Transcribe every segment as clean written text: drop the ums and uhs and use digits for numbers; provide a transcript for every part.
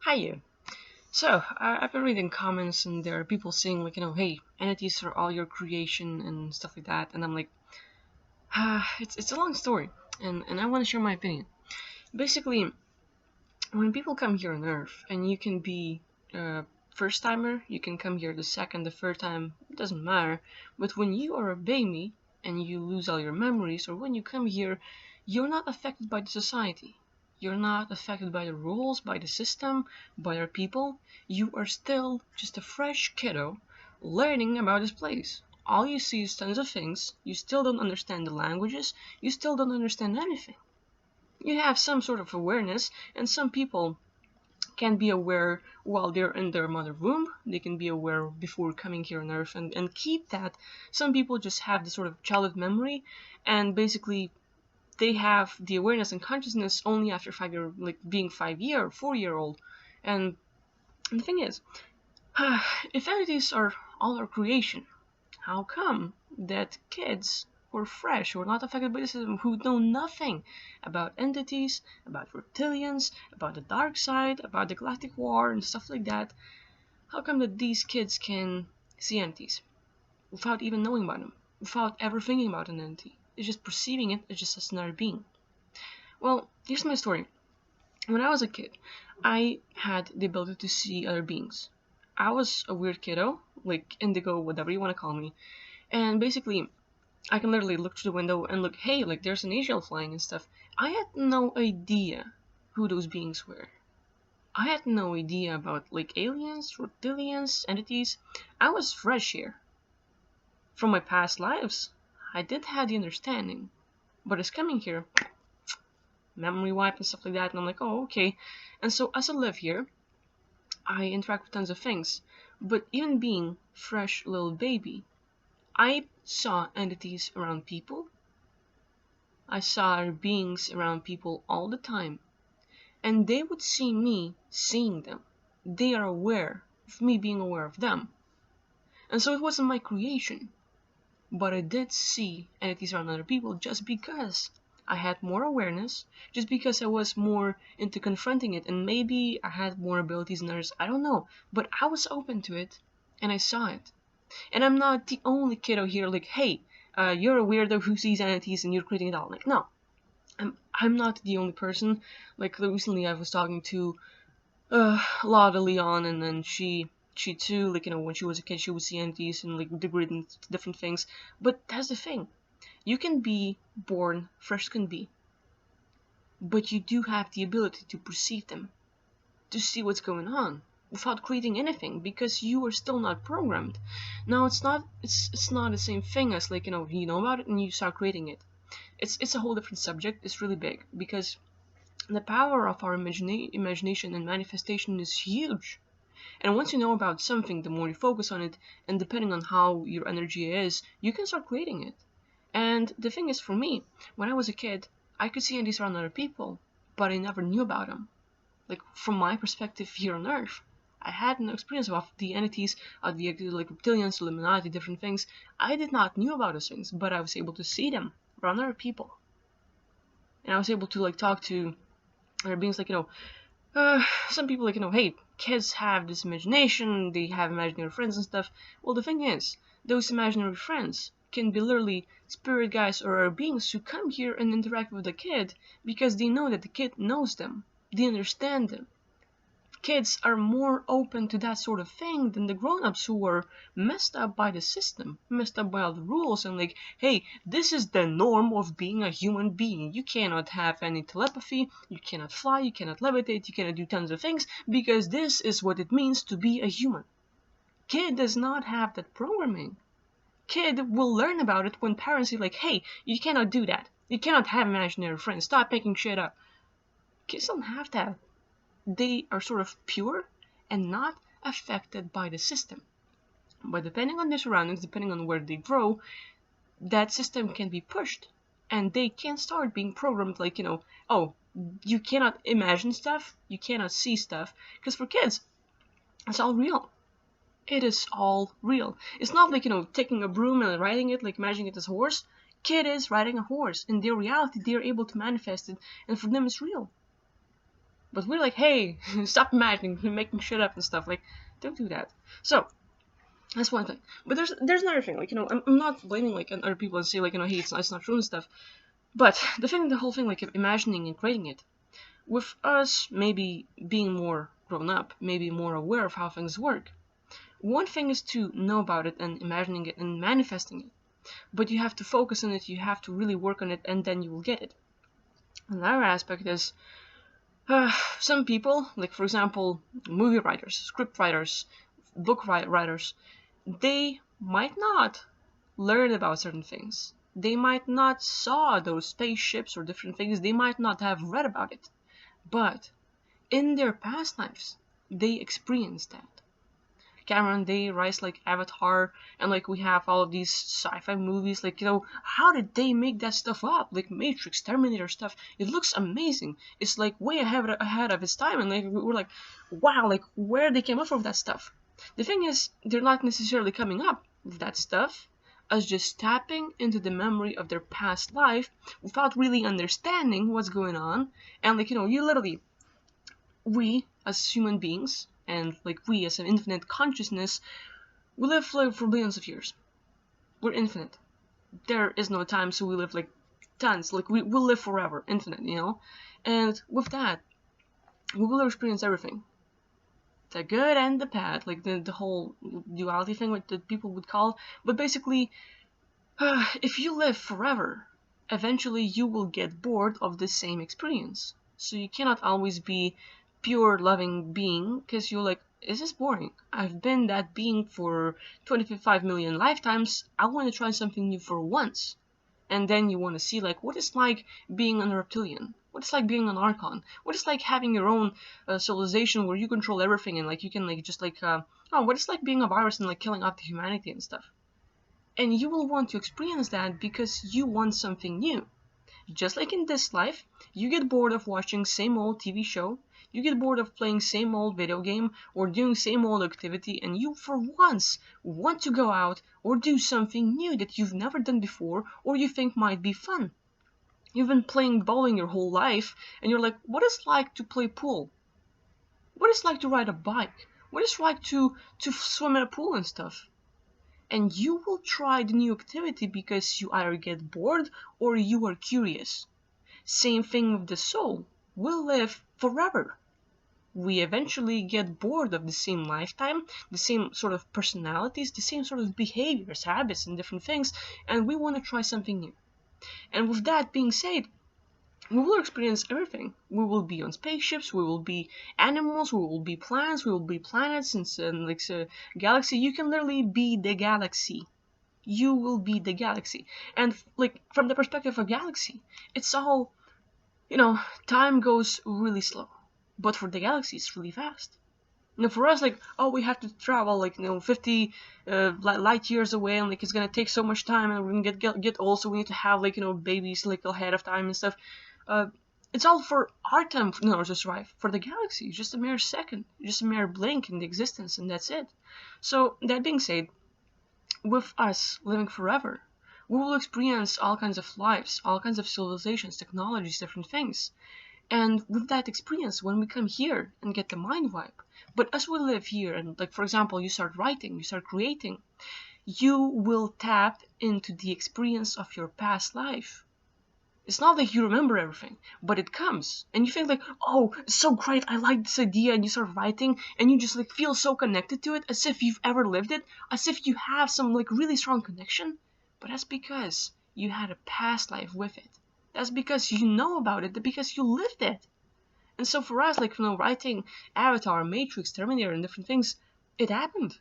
Hiya. So, I've been reading comments and there are people saying like, hey, entities are all your creation and stuff like that. And I'm like, it's a long story. And I want to share my opinion. Basically, when people come here on Earth and you can be a first timer, you can come here the second, the third time, it doesn't matter. But when you are a baby and you lose all your memories, or when you come here, you're not affected by the society. You're not affected by the rules, by the system, by our people. You are still just a fresh kiddo learning about this place. All you see is tons of things. You still don't understand the languages. You still don't understand anything. You have some sort of awareness, and some people can be aware while they're in their mother womb. They can be aware before coming here on Earth and keep that. Some people just have this sort of childhood memory, and basically they have the awareness and consciousness only after 5 year, like being 5 year, 4 year old. And the thing is, if entities are all our creation, how come that kids who are fresh, who are not affected by the system, who know nothing about entities, about reptilians, about the dark side, about the galactic war and stuff like that, how come that these kids can see entities without even knowing about them, without ever thinking about an entity? It's just perceiving it as just another being. Well, here's my story. When I was a kid, I had the ability to see other beings. I was a weird kiddo, like indigo, whatever you want to call me, and basically I can literally look through the window and look, hey, like there's an angel flying and stuff. I had no idea who those beings were. I had no idea about like aliens, reptilians, entities. I was fresh here. From my past lives, I did have the understanding, but it's coming here, memory wipe and stuff like that, and I'm like, oh, okay. And so as I live here, I interact with tons of things. But even being fresh little baby, I saw entities around people. I saw beings around people all the time. And they would see me seeing them. They are aware of me being aware of them. And so it wasn't my creation. But I did see entities around other people just because I had more awareness, just because I was more into confronting it, and maybe I had more abilities than others, I don't know. But I was open to it, and I saw it. And I'm not the only kiddo here like, hey, you're a weirdo who sees entities and you're creating it all. Like, no, I'm not the only person. Like, recently I was talking to Lada Leon, and then she too, like, when she was a kid, she would see entities and like the grid and different things. But that's the thing. You can be born fresh as can be, but you do have the ability to perceive them, to see what's going on, without creating anything, because you are still not programmed. Now it's not the same thing as like you know about it and you start creating it. It's a whole different subject. It's really big because the power of our imagination and manifestation is huge. And once you know about something, the more you focus on it, and depending on how your energy is, you can start creating it. And the thing is, for me, when I was a kid, I could see entities around other people, but I never knew about them. Like, from my perspective here on Earth, I had no experience of the entities, of the like reptilians, Illuminati, different things. I did not knew about those things, but I was able to see them around other people. And I was able to like talk to other beings like, some people like, hey, kids have this imagination, they have imaginary friends and stuff. Well, the thing is, those imaginary friends can be literally spirit guides or beings who come here and interact with the kid because they know that the kid knows them. They understand them. Kids are more open to that sort of thing than the grown-ups who are messed up by the system, messed up by all the rules, and like, hey, this is the norm of being a human being. You cannot have any telepathy, you cannot fly, you cannot levitate, you cannot do tons of things, because this is what it means to be a human. Kid does not have that programming. Kid will learn about it when parents say like, hey, you cannot do that. You cannot have imaginary friends. Stop making shit up. Kids don't have that. They are sort of pure and not affected by the system. But depending on their surroundings, depending on where they grow, that system can be pushed. And they can start being programmed like, oh, you cannot imagine stuff, you cannot see stuff. Because for kids, it's all real. It is all real. It's not like, taking a broom and riding it, like imagining it as a horse. Kid is riding a horse. In their reality, they are able to manifest it. And for them, it's real. But we're like, hey, stop imagining, making shit up and stuff. Like, don't do that. So that's one thing. But there's another thing. Like, I'm not blaming like other people and say like, hey, it's not true and stuff. But the whole thing, like imagining and creating it, with us maybe being more grown up, maybe more aware of how things work. One thing is to know about it and imagining it and manifesting it. But you have to focus on it, you have to really work on it, and then you will get it. Another aspect is some people, like for example, movie writers, script writers, book writers, they might not learn about certain things. They might not saw those spaceships or different things. They might not have read about it. But in their past lives, they experienced that. Cameron, they write like Avatar, and like we have all of these sci-fi movies. Like, how did they make that stuff up? Like Matrix, Terminator stuff. It looks amazing. It's like way ahead of its time, and like we're like, wow, like where they came up with that stuff. The thing is, they're not necessarily coming up with that stuff as just tapping into the memory of their past life without really understanding what's going on. And like, you literally, we as human beings, and like we as an infinite consciousness, we live for billions of years. We're infinite. There is no time, so we live like tons. Like we will live forever, infinite, And with that, we will experience everything. The good and the bad, like the whole duality thing, like that people would call. But basically, if you live forever, eventually you will get bored of the same experience. So you cannot always be pure loving being, because you're like, this is boring. I've been that being for 25 million lifetimes. I want to try something new for once. And then you want to see like what it's like being a reptilian, what it's like being an archon, what it's like having your own civilization where you control everything, and like you can like just like what it's like being a virus and like killing off the humanity and stuff. And you will want to experience that because you want something new. Just like in this life, you get bored of watching same old TV show, you get bored of playing same old video game or doing same old activity, and you for once want to go out or do something new that you've never done before or you think might be fun. You've been playing bowling your whole life and you're like, what is it like to play pool? What is it like to ride a bike? What is it like to swim in a pool and stuff? And you will try the new activity because you either get bored or you are curious. Same thing with the soul. We'll live forever. We eventually get bored of the same lifetime, the same sort of personalities, the same sort of behaviors, habits, and different things, and we want to try something new. And with that being said, we will experience everything. We will be on spaceships, we will be animals, we will be plants, we will be planets, and like galaxy. You can literally be the galaxy. You will be the galaxy. And like from the perspective of galaxy, it's all, time goes really slow. But for the galaxy, it's really fast. For us, like, oh, we have to travel like 50 light years away, and like it's gonna take so much time, and we're gonna get old, so we need to have like babies like ahead of time and stuff. It's all for our time to survive. For the galaxy, it's just a mere second, just a mere blink in the existence, and that's it. So that being said, with us living forever, we will experience all kinds of lives, all kinds of civilizations, technologies, different things. And with that experience, when we come here and get the mind wipe, but as we live here and like, for example, you start writing, you start creating, you will tap into the experience of your past life. It's not like you remember everything, but it comes and you think like, oh, it's so great, I like this idea, and you start writing and you just like feel so connected to it as if you've ever lived it, as if you have some like really strong connection. But that's because you had a past life with it. That's because you know about it, because you lived it. And so for us, like, writing Avatar, Matrix, Terminator, and different things, it happened.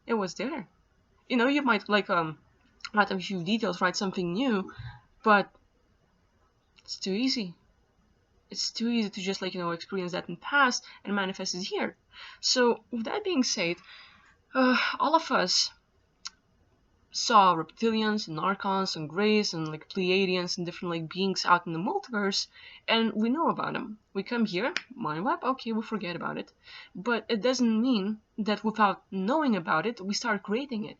It was there. You might like write a few details, write something new, but it's too easy. It's too easy to just like experience that in the past and manifest it here. So with that being said, all of us saw reptilians and archons and greys and like Pleiadians and different like beings out in the multiverse, and we know about them. We come here, mind wipe, okay, we forget about it. But it doesn't mean that without knowing about it, we start creating it.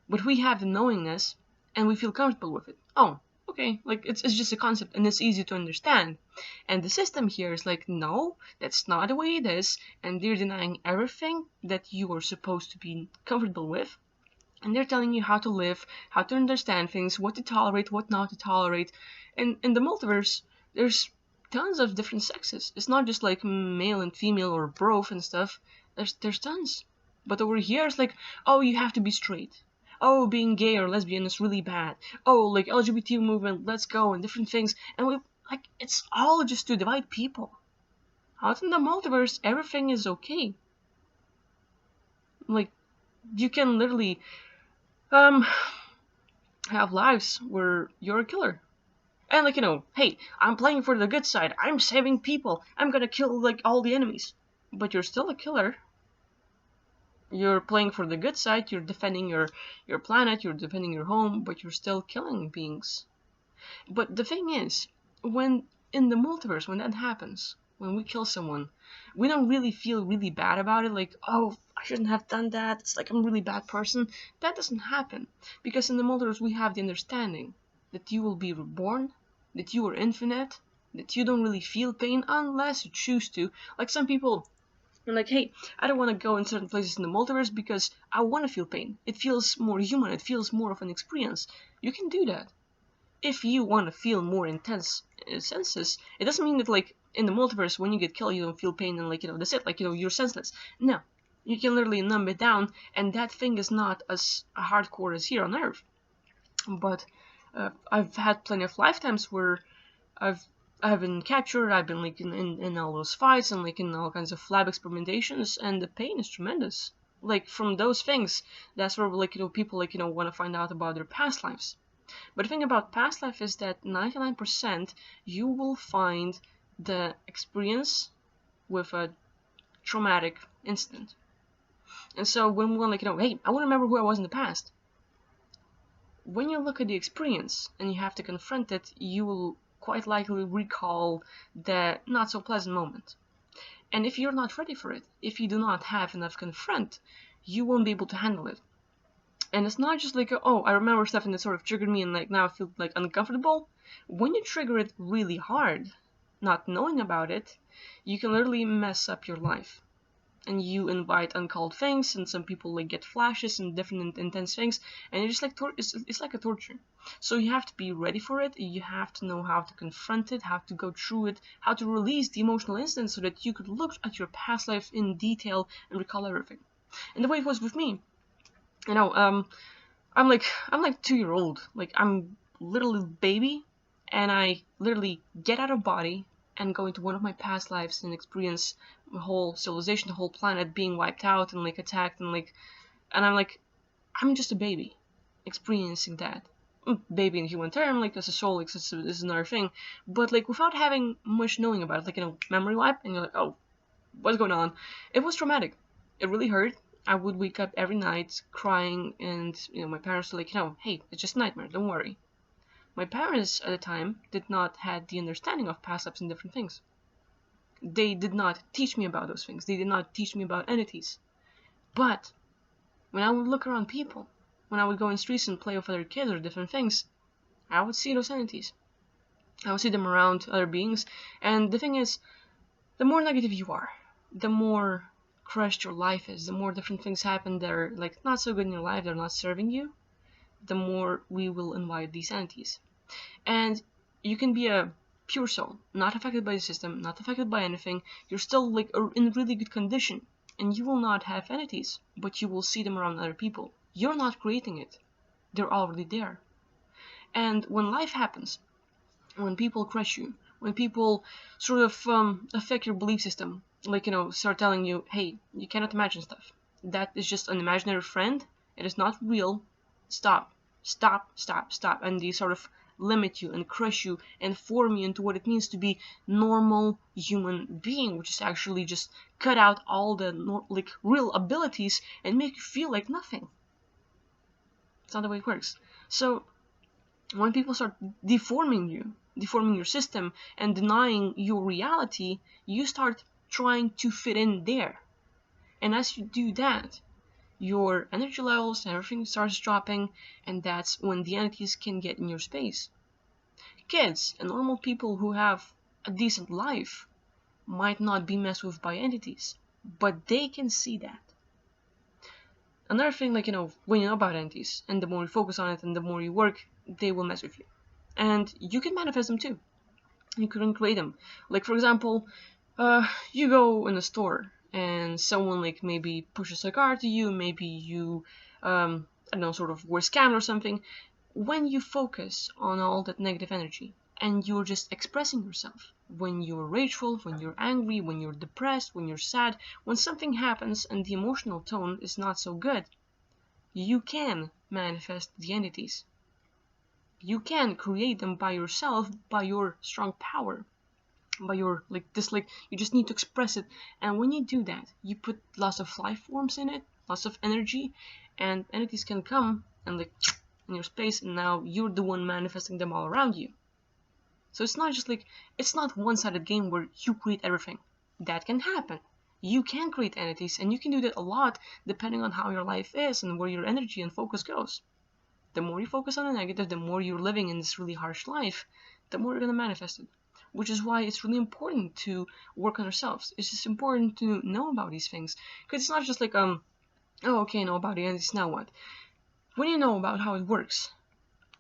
But we have the knowingness and we feel comfortable with it. Oh, okay, like it's just a concept and it's easy to understand. And the system here is like, no, that's not the way it is, and they're denying everything that you are supposed to be comfortable with. And they're telling you how to live, how to understand things, what to tolerate, what not to tolerate. And in the multiverse, there's tons of different sexes. It's not just like male and female or both and stuff. There's tons. But over here, it's like, oh, you have to be straight. Oh, being gay or lesbian is really bad. Oh, like LGBT movement, let's go, and different things. And we like it's all just to divide people. Out in the multiverse, everything is okay. Like you can literally um have lives where you're a killer. And like, hey, I'm playing for the good side. I'm saving people. I'm gonna kill like all the enemies. But you're still a killer. You're playing for the good side. You're defending your planet. You're defending your home. But you're still killing beings. But the thing is, when in the multiverse, when that happens, when we kill someone, we don't really feel really bad about it. Like, oh, I shouldn't have done that. It's like I'm a really bad person. That doesn't happen. Because in the multiverse, we have the understanding that you will be reborn, that you are infinite, that you don't really feel pain unless you choose to. Like some people are like, hey, I don't want to go in certain places in the multiverse because I want to feel pain. It feels more human. It feels more of an experience. You can do that. If you want to feel more intense senses, it doesn't mean that like in the multiverse when you get killed you don't feel pain and like that's it, like you're senseless. No, you can literally numb it down, and that thing is not as hardcore as here on Earth. But I've had plenty of lifetimes where I've I've been captured, I've been like in all those fights and like in all kinds of lab experimentations, and the pain is tremendous. Like from those things, that's where like people like want to find out about their past lives. But the thing about past life is that 99% you will find the experience with a traumatic incident. And so when we're like, hey, I want to remember who I was in the past. When you look at the experience and you have to confront it, you will quite likely recall the not so pleasant moment. And if you're not ready for it, if you do not have enough confront, you won't be able to handle it. And it's not just like, oh, I remember stuff and it sort of triggered me and like now I feel like uncomfortable. When you trigger it really hard, not knowing about it, you can literally mess up your life. And you invite uncalled things, and some people like get flashes and different intense things, and it's just like it's like a torture. So you have to be ready for it. You have to know how to confront it, how to go through it, how to release the emotional instance so that you could look at your past life in detail and recall everything. And the way it was with me, I'm like 2 year old. Like I'm little baby, and I literally get out of body and go into one of my past lives and experience the whole civilization, the whole planet being wiped out and like attacked and I'm just a baby experiencing that. Baby in human term, like as a soul, like this is another thing, but like without having much knowing about it, like memory wipe, and you're like, oh, what's going on? It was traumatic. It really hurt. I would wake up every night crying, and my parents were like, hey, it's just a nightmare, don't worry. My parents at the time did not have the understanding of past lives and different things. They did not teach me about those things. They did not teach me about entities. But when I would look around people, when I would go in streets and play with other kids or different things, I would see those entities. I would see them around other beings. And the thing is, the more negative you are, the more crushed your life is, the more different things happen that are like not so good in your life, they're not serving you, the more we will invite these entities. And you can be a pure soul, not affected by the system, not affected by anything. You're still like in really good condition, and you will not have entities, but you will see them around other people. You're not creating it. They're already there. And when life happens, when people crush you, when people sort of affect your belief system, like start telling you, hey, you cannot imagine stuff. That is just an imaginary friend. It is not real. Stop, and they sort of limit you and crush you and form you into what it means to be normal human being, which is actually just cut out all the like real abilities and make you feel like nothing. It's not the way it works. So when people start deforming you, deforming your system and denying your reality, you start trying to fit in there. And as you do that, your energy levels and everything starts dropping, and that's when the entities can get in your space. Kids and normal people who have a decent life might not be messed with by entities, but they can see that. Another thing, like, when you know about entities, and the more you focus on it and the more you work, they will mess with you. And you can manifest them too. You can create them. Like, for example, you go in a store and someone, like, maybe pushes a car to you, maybe you, I don't know, sort of were scammed or something. When you focus on all that negative energy and you're just expressing yourself, when you're rageful, when you're angry, when you're depressed, when you're sad, when something happens and the emotional tone is not so good, you can manifest the entities. You can create them by yourself, by your strong power, by your, like, this, like, you just need to express it. And when you do that, you put lots of life forms in it, lots of energy, and entities can come and, like, in your space, and now you're the one manifesting them all around you. So it's not just like, it's not one-sided game where you create everything. That can happen. You can create entities, and you can do that a lot depending on how your life is and where your energy and focus goes. The more you focus on the negative, the more you're living in this really harsh life, the more you're going to manifest it. Which is why it's really important to work on ourselves. It's just important to know about these things. Because it's not just like, oh, okay, know about the entities, now what? When you know about how it works,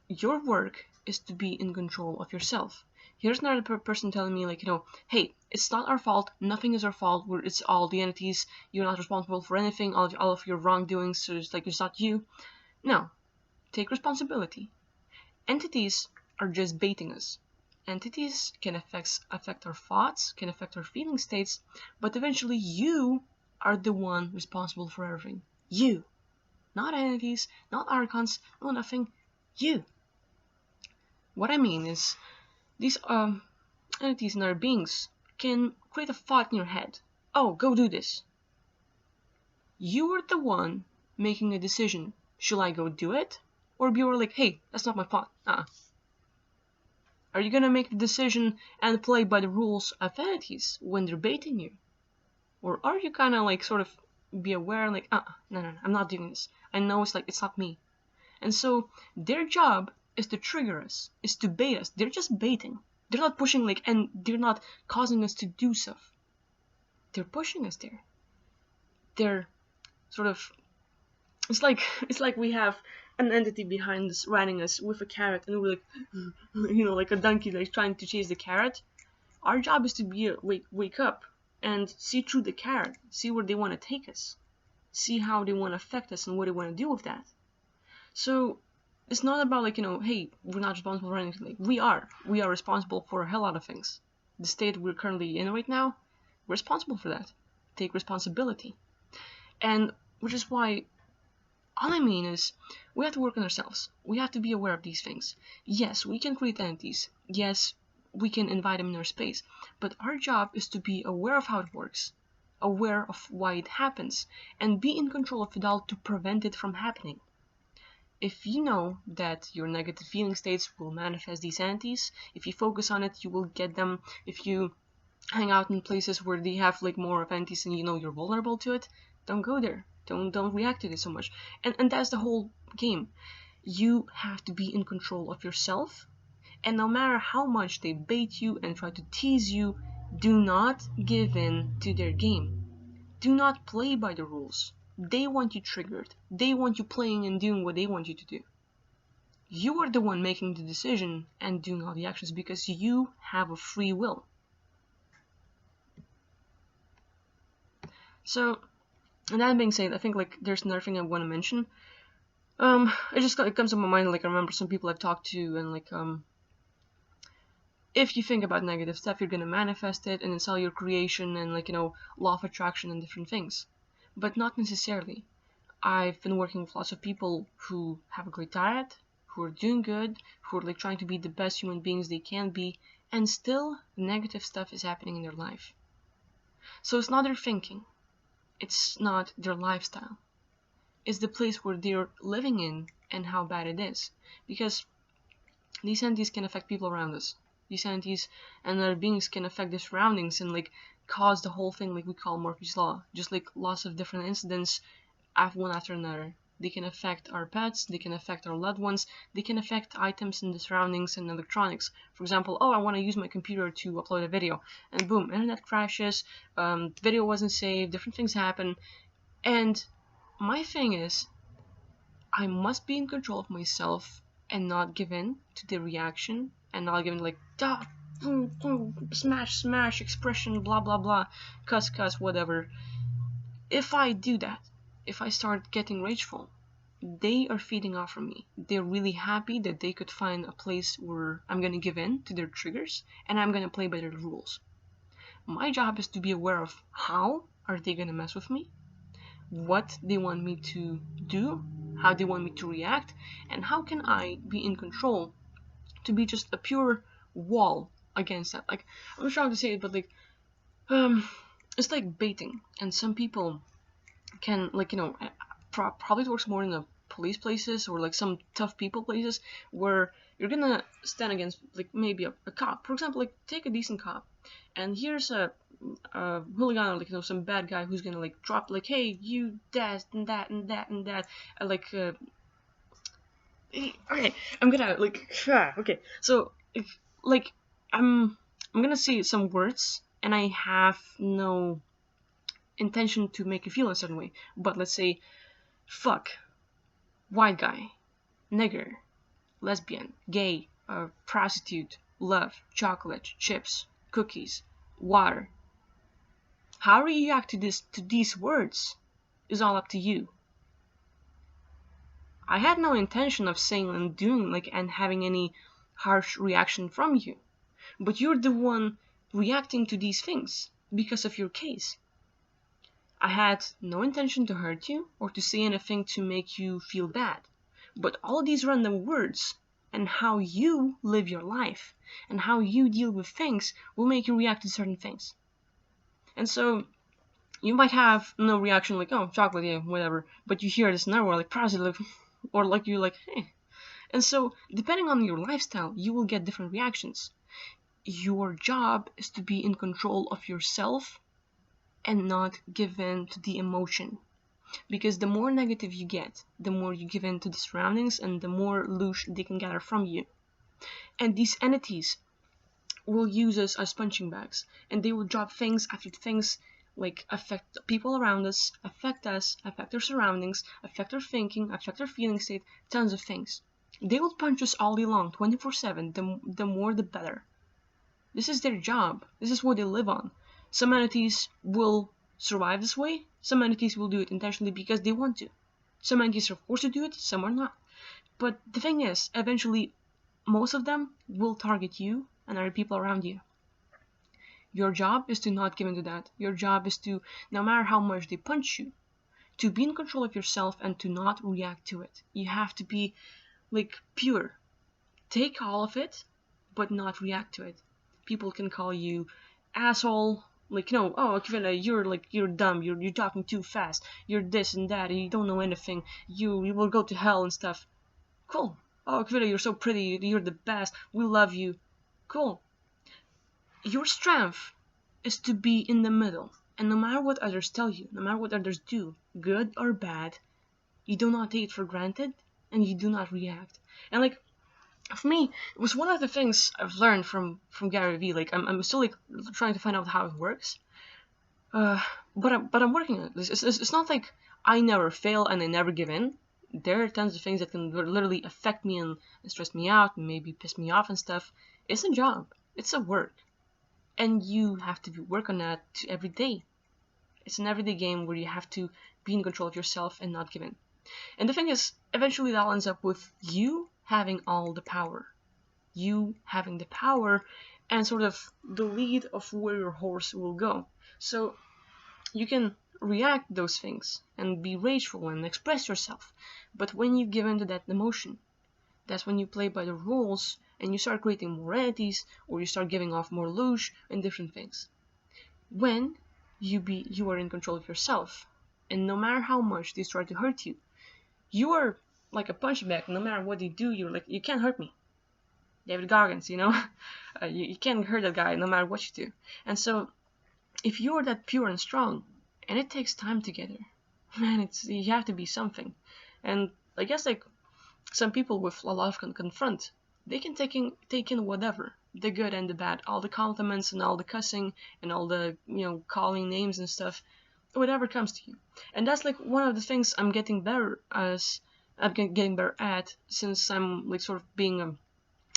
your work is to be in control of yourself. Here's another person telling me, like, hey, it's not our fault, nothing is our fault, it's all the entities, you're not responsible for anything, all of your wrongdoings, so it's like, it's not you. No, take responsibility. Entities are just baiting us. Entities can affect our thoughts, can affect our feeling states, but eventually you are the one responsible for everything. You. Not entities, not archons, no nothing. You. What I mean is, these entities and other beings can create a thought in your head. Oh, go do this. You are the one making a decision. Should I go do it? Or be like, hey, that's not my thought. Are you gonna make the decision and play by the rules of entities when they're baiting you? Or are you kind of like sort of be aware, like, no, I'm not doing this. I know it's like, it's not me. And so their job is to trigger us, is to bait us. They're just baiting. They're not pushing, like, and they're not causing us to do stuff. They're pushing us there. They're sort of, it's like we have an entity behind us riding us with a carrot, and we're like, like a donkey, like, trying to chase the carrot. Our job is to be wake up and see through the carrot, see where they want to take us, see how they want to affect us and what they want to do with that. So it's not about, like, hey, we're not responsible for anything. Like, we are responsible for a hell lot of things. The state we're currently in right now, we're responsible for that. Take responsibility. And which is why, all I mean is, we have to work on ourselves. We have to be aware of these things. Yes, we can create entities. Yes, we can invite them in our space. But our job is to be aware of how it works, aware of why it happens, and be in control of it all to prevent it from happening. If you know that your negative feeling states will manifest these entities, if you focus on it, you will get them. If you hang out in places where they have, like, more of entities and you're vulnerable to it, don't go there. Don't react to it so much. And that's the whole game. You have to be in control of yourself, and no matter how much they bait you and try to tease you, do not give in to their game. Do not play by the rules. They want you triggered. They want you playing and doing what they want you to do. You are the one making the decision and doing all the actions because you have a free will. So, and that being said, I think, like, there's another thing I want to mention. It comes to my mind, like, I remember some people I've talked to, and, like, if you think about negative stuff, you're gonna manifest it, and it's all your creation and, like, law of attraction and different things. But not necessarily. I've been working with lots of people who have a great diet, who are doing good, who are, like, trying to be the best human beings they can be, and still negative stuff is happening in their life. So it's not their thinking. It's not their lifestyle. It's the place where they're living in and how bad it is. Because these entities can affect people around us. These entities and other beings can affect their surroundings and, like, cause the whole thing, like we call Murphy's Law. Just like lots of different incidents, one after another. They can affect our pets, they can affect our loved ones, they can affect items in the surroundings and electronics. For example, oh, I want to use my computer to upload a video, and boom, internet crashes, video wasn't saved, different things happen. And my thing is, I must be in control of myself and not give in to the reaction and not give in like, duh, smash, smash, expression, blah, blah, blah, cuss, cuss, whatever. If I do that, if I start getting rageful, they are feeding off from me. They're really happy that they could find a place where I'm going to give in to their triggers and I'm going to play by their rules. My job is to be aware of how are they going to mess with me, what they want me to do, how they want me to react, and how can I be in control to be just a pure wall against that. Like, I'm trying to say it, but like, it's like baiting, and some people can, like, probably it works more in the police places or like some tough people places where you're gonna stand against like maybe a cop. For example, like take a decent cop, and here's a hooligan or like some bad guy who's gonna like drop like, hey, you that and that and that and that, okay, I'm gonna like okay. So if like I'm gonna say some words and I have no intention to make you feel a certain way, but let's say fuck, white guy, nigger, lesbian, gay, prostitute, love, chocolate, chips, cookies, water. How you react to these words is all up to you. I had no intention of saying and doing like and having any harsh reaction from you, but you're the one reacting to these things because of your case. I had no intention to hurt you or to say anything to make you feel bad, but all these random words and how you live your life and how you deal with things will make you react to certain things. And so you might have no reaction like, oh, chocolate, yeah, whatever, but you hear this another word like positive, or like you're like, hey. And so depending on your lifestyle, you will get different reactions. Your job is to be in control of yourself and not give in to the emotion. Because the more negative you get, the more you give in to the surroundings and the more loot they can gather from you. And these entities will use us as punching bags, and they will drop things after things like affect people around us, affect our surroundings, affect our thinking, affect our feeling state, tons of things. They will punch us all day long, 24/7, the more the better. This is their job. This is what they live on. Some entities will survive this way. Some entities will do it intentionally because they want to. Some entities are forced to do it, some are not. But the thing is, eventually, most of them will target you and other people around you. Your job is to not give in to that. Your job is to, no matter how much they punch you, to be in control of yourself and to not react to it. You have to be, like, pure. Take all of it, but not react to it. People can call you asshole, like, oh, Kvila, you're dumb, you're talking too fast, you're this and that, you don't know anything, you will go to hell and stuff. Cool. Oh, Kvila, you're so pretty, you're the best, we love you. Cool. Your strength is to be in the middle, and no matter what others tell you, no matter what others do, good or bad, you do not take it for granted, and you do not react. And like, for me, it was one of the things I've learned from Gary Vee. Like, I'm still like trying to find out how it works. But I'm working on it. It's not like I never fail and I never give in. There are tons of things that can literally affect me and stress me out and maybe piss me off and stuff. It's a job. It's a work, and you have to work on that every day. It's an everyday game where you have to be in control of yourself and not give in. And the thing is, eventually that ends up with you having all the power. You having the power and sort of the lead of where your horse will go. So you can react to those things and be rageful and express yourself. But when you give in to that emotion, that's when you play by the rules and you start creating more entities or you start giving off more loosh and different things. When you are in control of yourself, and no matter how much they try to hurt you, you are like a punch bag. No matter what they do, you're like, you can't hurt me. David Goggins, you can't hurt that guy no matter what you do. And so if you're that pure and strong, and it takes time together, man, you have to be something. And I guess like some people with a lot of confront, they can take in whatever, the good and the bad, all the compliments and all the cussing and all the calling names and stuff, whatever comes to you. And that's like one of the things I'm getting better as I'm getting better at, since I'm like sort of being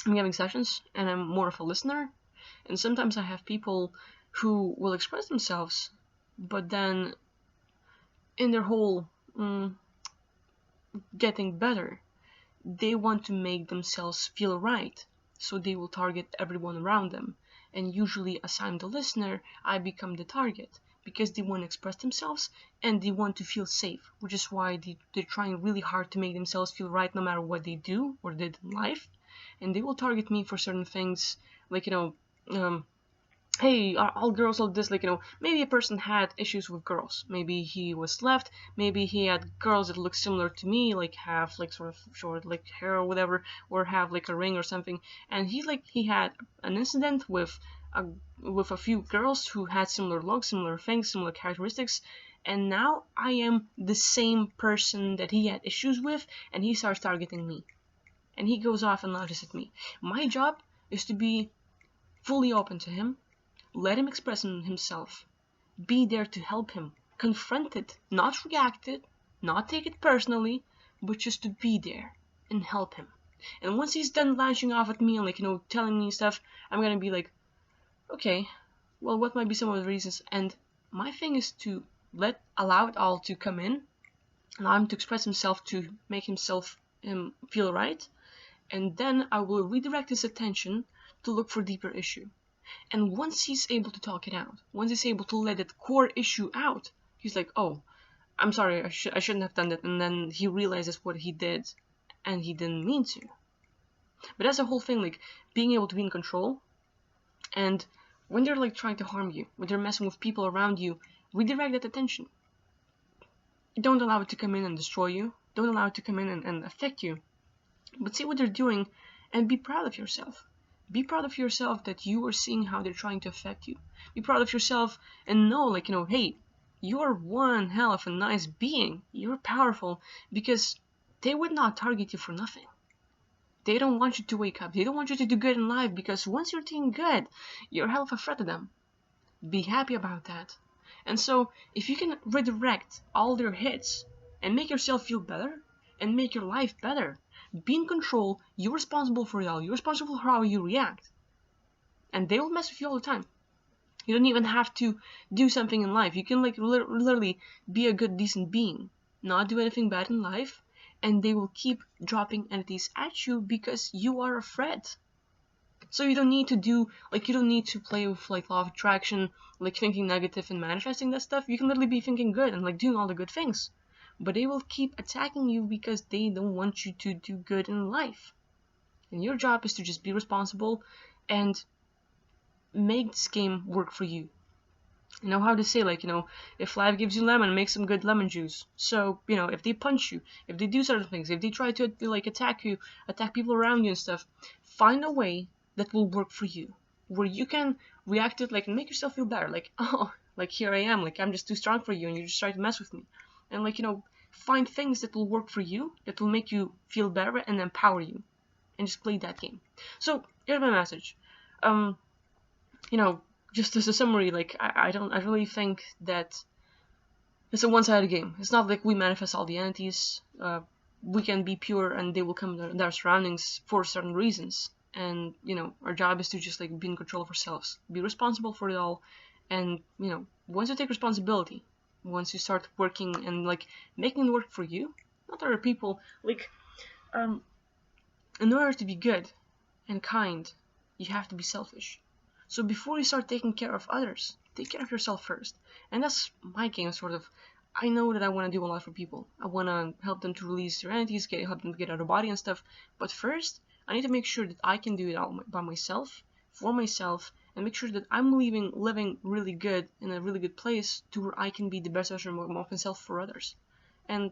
I'm having sessions and I'm more of a listener. And sometimes I have people who will express themselves, but then in their whole getting better, they want to make themselves feel right, so they will target everyone around them. And usually, as I'm the listener, I become the target because they want to express themselves and they want to feel safe, which is why they're trying really hard to make themselves feel right no matter what they do or did in life. And they will target me for certain things, like, hey, are all girls like this? Like, maybe a person had issues with girls. Maybe he was left. Maybe he had girls that look similar to me, like have like sort of short like hair or whatever, or have like a ring or something. And he had an incident with a few girls who had similar looks, similar things, similar characteristics. And now I am the same person that he had issues with, and he starts targeting me. And he goes off and launches at me. My job is to be fully open to him, let him express himself, be there to help him, confront it, not react it, not take it personally, but just to be there and help him. And once he's done launching off at me and telling me stuff, I'm gonna be like, okay, well, what might be some of the reasons? And my thing is to allow it all to come in, allow him to express himself, to make himself feel right, and then I will redirect his attention to look for deeper issue. And once he's able to talk it out, once he's able to let that core issue out, he's like, oh, I'm sorry, I shouldn't have done that. And then he realizes what he did and he didn't mean to. But that's the whole thing, like being able to be in control. And when they're like trying to harm you, when they're messing with people around you, redirect that attention. Don't allow it to come in and destroy you. Don't allow it to come in and affect you. But see what they're doing and be proud of yourself. Be proud of yourself that you are seeing how they're trying to affect you. Be proud of yourself and know, hey, you're one hell of a nice being. You're powerful, because they would not target you for nothing. They don't want you to wake up. They don't want you to do good in life, because once you're doing good, you're a hell of a threat to them. Be happy about that. And so, if you can redirect all their hits and make yourself feel better and make your life better, be in control, you're responsible for it all. You're responsible for how you react. And they will mess with you all the time. You don't even have to do something in life. You can literally be a good, decent being, not do anything bad in life, and they will keep dropping entities at you because you are a threat. So you don't need to play with law of attraction, thinking negative and manifesting that stuff. You can literally be thinking good and doing all the good things. But they will keep attacking you because they don't want you to do good in life. And your job is to just be responsible and make this game work for you. You know how to say, if life gives you lemon, make some good lemon juice. So, if they punch you, if they do certain things, if they try to attack you, attack people around you and stuff, find a way that will work for you, where you can react to it and make yourself feel better. Here I am, I'm just too strong for you and you just try to mess with me. And find things that will work for you, that will make you feel better and empower you, and just play that game. So here's my message. Just as a summary, I really think that it's a one-sided game. It's not like we manifest all the entities. We can be pure and they will come to their surroundings for certain reasons. And our job is to just be in control of ourselves, be responsible for it all. And once you take responsibility, once you start working and making it work for you, not other people, in order to be good and kind, you have to be selfish. So before you start taking care of others, take care of yourself first. And that's my game, sort of. I know that I want to do a lot for people. I want to help them to release their entities, help them to get out of body and stuff. But first, I need to make sure that I can do it all by myself, for myself, and make sure that I'm living really good in a really good place to where I can be the best version of myself for others. And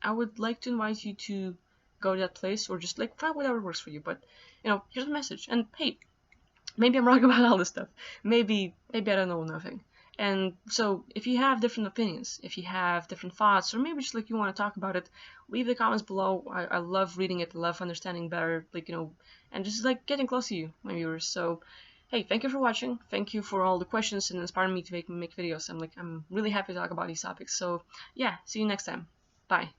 I would like to invite you to go to that place, or just try whatever works for you. But here's a message. And hey, maybe I'm wrong about all this stuff. Maybe I don't know nothing. And so if you have different opinions, if you have different thoughts, or maybe just like you want to talk about it, leave the comments below. I love reading it, I love understanding better, like, and just like getting close to you, my viewers. So hey, thank you for watching. Thank you for all the questions and inspiring me to make videos. I'm really happy to talk about these topics. So yeah, see you next time. Bye.